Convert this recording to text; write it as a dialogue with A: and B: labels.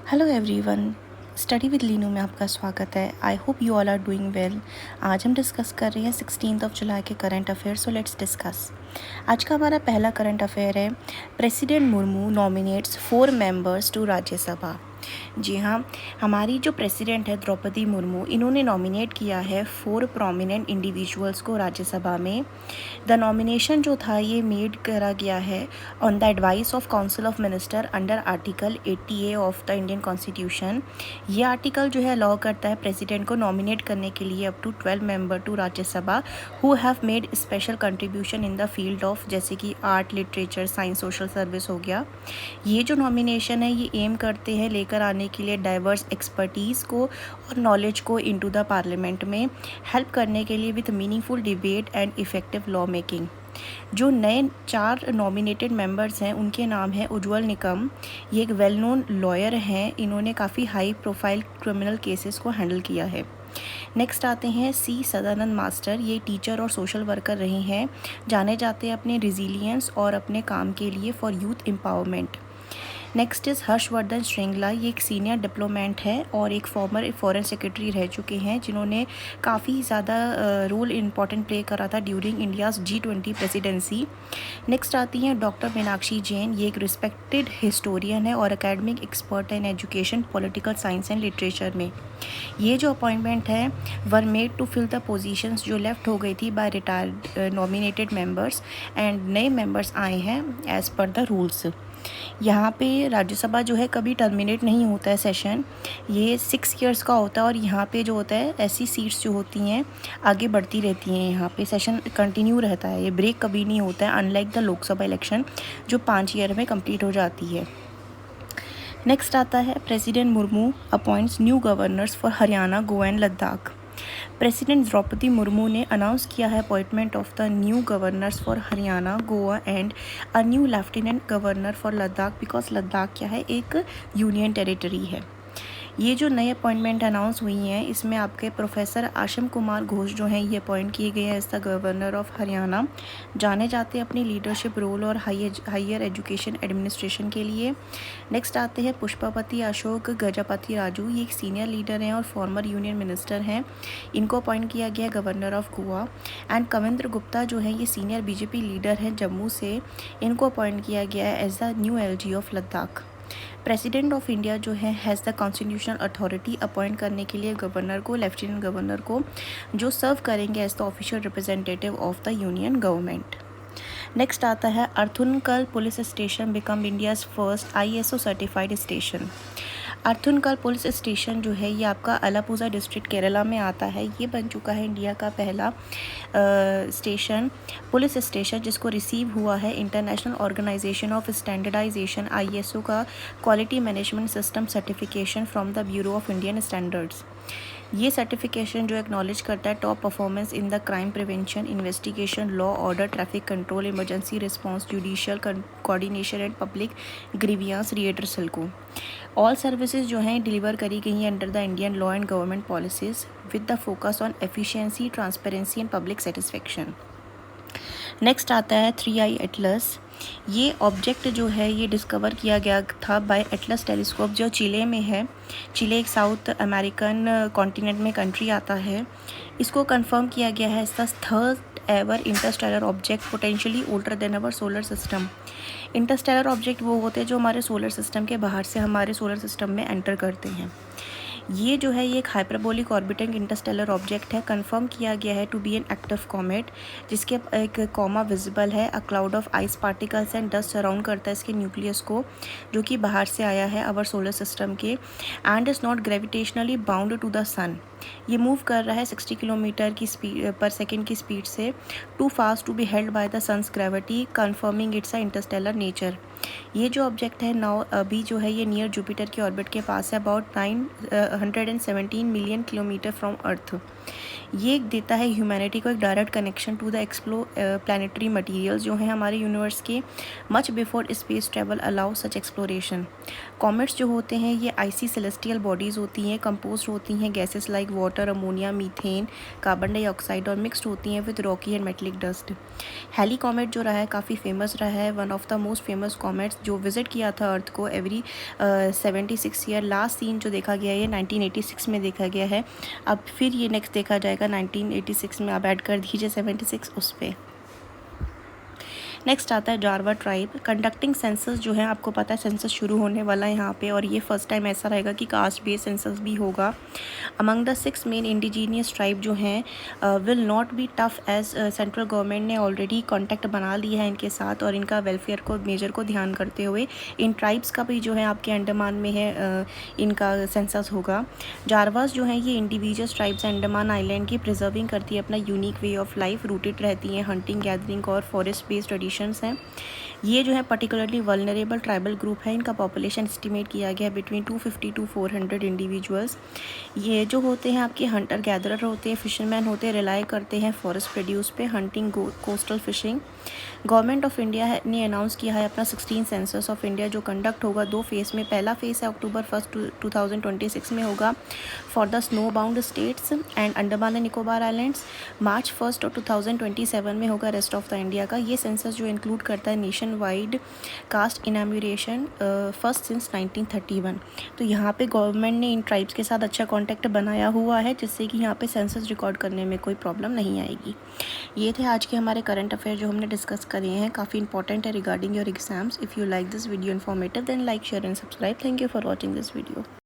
A: Hello everyone, study with Linu में आपका स्वागत है। I hope you all are doing well. आज हम डिस्कस कर रहे हैं 16 जुलाई के current affair. So let's discuss. आज का हमारा पहला करंट अफेयर है, president Murmu nominates 4 members to Rajya Sabha. जी हाँ, हमारी जो प्रेसिडेंट है द्रौपदी मुर्मू, इन्होंने नॉमिनेट किया है 4 प्रोमिनेंट इंडिविजुअल्स को राज्यसभा में। द नॉमिनेशन जो था ये मेड करा गया है on the advice of council of minister under article 80A of the Indian constitution. ये आर्टिकल जो है अलाउ करता है प्रेसिडेंट को नॉमिनेट करने के लिए up to 12 member to Rajya Sabha who have made special contribution in the field of, जैसे कि art, literature, science, social service हो गया। ये जो नॉमिनेशन है ये एम करते हैं लेकर आने के लिए डाइवर्स एक्सपर्टीज़ को और नॉलेज को इनटू द पार्लियामेंट में हेल्प करने के लिए with meaningful debate and effective law making. जो नए 4 नॉमिनेटेड मेंबर्स हैं उनके नाम है उज्ज्वल निकम। ये एक वेल नोन लॉयर हैं, इन्होंने काफ़ी हाई प्रोफाइल क्रिमिनल केसेस को हैंडल किया है। नेक्स्ट आते हैं सी सदानंद मास्टर। ये टीचर और सोशल वर्कर रहे हैं, जाने जाते हैं अपने रिजिलियंस और अपने काम के लिए for youth empowerment. Next is Harshvardhan Shringla. ये एक सीनियर डिप्लोमेट है और एक फॉर्मर फॉरेन सेक्रेटरी रह चुके हैं, जिन्होंने काफ़ी ज़्यादा रोल इम्पॉर्टेंट प्ले करा था during India's G20 presidency. Next आती हैं डॉक्टर मीनाक्षी जैन। ये एक रिस्पेक्टेड हिस्टोरियन है और एकेडमिक एक्सपर्ट है in education, political science and literature में। ये जो अपॉइंटमेंट है were made to fill the positions जो लेफ्ट हो गई थी by retired nominated members, and नए मेंबर्स आए हैं एज़ पर द रूल्स। यहाँ पे राज्यसभा जो है कभी टर्मिनेट नहीं होता है सेशन, ये 6 ईयर्स का होता है और यहाँ पे जो होता है ऐसी सीट्स जो होती हैं आगे बढ़ती रहती हैं। यहाँ पे सेशन कंटिन्यू रहता है, ये ब्रेक कभी नहीं होता है, अनलाइक द लोकसभा इलेक्शन जो 5 ईयर में कंप्लीट हो जाती है। नेक्स्ट आता है president Murmu appoints new governors for Haryana, Goa and Ladakh. President Droupadi Murmu ने अनाउंस किया है appointment of the new governors for Haryana, Goa and a new lieutenant governor for Ladakh, because Ladakh क्या है, एक यूनियन टेरिटरी है। ये जो नए अपॉइंटमेंट अनाउंस हुई हैं इसमें आपके प्रोफेसर आशम कुमार घोष जो हैं ये अपॉइंट किए गए हैं as the governor of Haryana, जाने जाते हैं अपनी लीडरशिप रोल और हायर एजुकेशन एडमिनिस्ट्रेशन के लिए। नेक्स्ट आते हैं पुष्पापति अशोक गजपति राजू। ये एक सीनियर लीडर हैं और फॉर्मर यूनियन मिनिस्टर हैं, इनको अपॉइंट किया गया है governor of Goa. And Kavinder Gupta जो है ये सीनियर बीजेपी लीडर हैं जम्मू से, इनको अपॉइंट किया गया है as the new LG of Ladakh. President of India जो है has the constitutional authority appoint करने के लिए गवर्नर को, लेफ्टिनेंट गवर्नर को, जो सर्व करेंगे as the official representative of the union government. Next आता है Arthunkal police station become India's first ISO certified station. Arthunkal police station जो है ये आपका अलापुजा डिस्ट्रिक्ट केरला में आता है। ये बन चुका है इंडिया का पहला स्टेशन, पुलिस स्टेशन, जिसको रिसीव हुआ है international organisation of standardisation ISO का quality management system certification from the bureau of Indian standards. ये सर्टिफिकेशन जो एक्नॉलेज करता है top performance in the crime prevention, investigation, law order, traffic control, emergency response, judicial coordination and public grievance redressal को। All services जो हैं deliver करी गई हैं under the Indian law and government policies with the focus on efficiency, transparency and public satisfaction. Next आता है 3I Atlas. ये object जो है ये डिस्कवर किया गया था बाय एटलस टेलीस्कोप, जो चिले में है। चिले एक साउथ अमेरिकन कॉन्टिनेंट में कंट्री आता है। इसको कंफर्म किया गया है the third ever Interstellar object potentially older than our solar system. Interstellar object वो होते हैं जो हमारे सोलर सिस्टम के बाहर से हमारे सोलर सिस्टम में एंटर करते हैं। ये जो है ये एक हाइपरबोलिक ऑर्बिटिंग इंटरस्टेलर ऑब्जेक्ट है, कंफर्म किया गया है to be an active comet, जिसके एक कॉमा विजिबल है। A cloud of ice particles and dust surround करता है इसके न्यूक्लियस को, जो कि बाहर से आया है अवर सोलर सिस्टम के, and is not gravitationally bound to the sun. ये मूव कर रहा है 60 किलोमीटर की स्पीड पर सेकेंड की स्पीड से, too fast to be held by the sun's gravity, confirming its a interstellar nature. ये जो ऑब्जेक्ट है नाउ अभी जो है ये नियर जुपिटर के ऑर्बिट के पास है, about 917 million kilometre from earth. ये देता है ह्यूमैनिटी को एक डायरेक्ट कनेक्शन टू द एक्सप्लो प्लानिटरी मटीरियल्स जो हैं हमारे यूनिवर्स के, much before space travel allow such exploration. Comets जो होते हैं ये आइसी सेलेस्टियल बॉडीज़ होती हैं, कंपोज होती हैं gases like water, ammonia, methane, carbon dioxide और मिक्सड होती हैं with rocky and metallic dust. Halley comet जो रहा है काफ़ी फेमस रहा है, one of the most famous comets जो विजिट किया था अर्थ को एवरी 76 ईयर। लास्ट सीन जो देखा गया है ये 1986 में देखा गया है। अब फिर ये नेक्स्ट देखा जाएगा 1986 में, आप ऐड कर दीजिए 76 उस पर। नेक्स्ट आता है जारवा ट्राइब। कंडक्टिंग सेंसस जो है आपको पता है सेंसस शुरू होने वाला है यहाँ पे, और ये फर्स्ट टाइम ऐसा रहेगा कि कास्ट बेस्ड सेंसस भी होगा। Among the 6 main indigenous tribe जो हैं will not be tough as central government ने ऑलरेडी कॉन्टैक्ट बना लिया है इनके साथ, और इनका वेलफेयर को मेजर को ध्यान करते हुए इन ट्राइब्स का भी जो है आपके अंडमान में है इनका सेंसस होगा। जारवास जो हैं ये इंडिविजुअल ट्राइब्स अंडमान आइलैंड की प्रिजर्विंग करती है अपना unique way of life, rooted रहती हैं हंटिंग, गैदरिंग और फॉरेस्ट बेस्ड ट्रेडिशंस हैं। ये जो है पर्टिकुलरली वल्नरेबल ट्राइबल ग्रुप है, इनका पॉपुलेशन एस्टिमेट किया गया है बिटवीन 250 to 400 इंडिविजुअल्स। ये जो होते हैं आपके हंटर गैदरर होते हैं, फिशरमैन होते हैं, रिलाई करते हैं फॉरेस्ट प्रोड्यूस पे, hunting, coastal fishing. Government of India ने अनाउंस किया है अपना 16 सेंसस ऑफ इंडिया जो कंडक्ट होगा 2 फेज़ में। पहला फेज़ है अक्टूबर 1 2026 में होगा for the snow bound states and Andaman and Nicobar islands. मार्च 1 और 2027 में होगा रेस्ट ऑफ द इंडिया का। ये सेंसस जो इंक्लूड करता है nationwide caste enumeration first since 1931। तो यहाँ पे गवर्नमेंट ने इन ट्राइब्स के साथ अच्छा कॉन्टैक्ट बनाया हुआ है जिससे कि यहाँ पे सेंसस रिकॉर्ड करने में कोई प्रॉब्लम नहीं आएगी। ये थे आज के हमारे करंट अफेयर जो हमने डिस्कस करे हैं, काफ़ी इंपॉर्टेंट है regarding your exams. If you like this video informative then like, share and subscribe. Thank you for watching this video.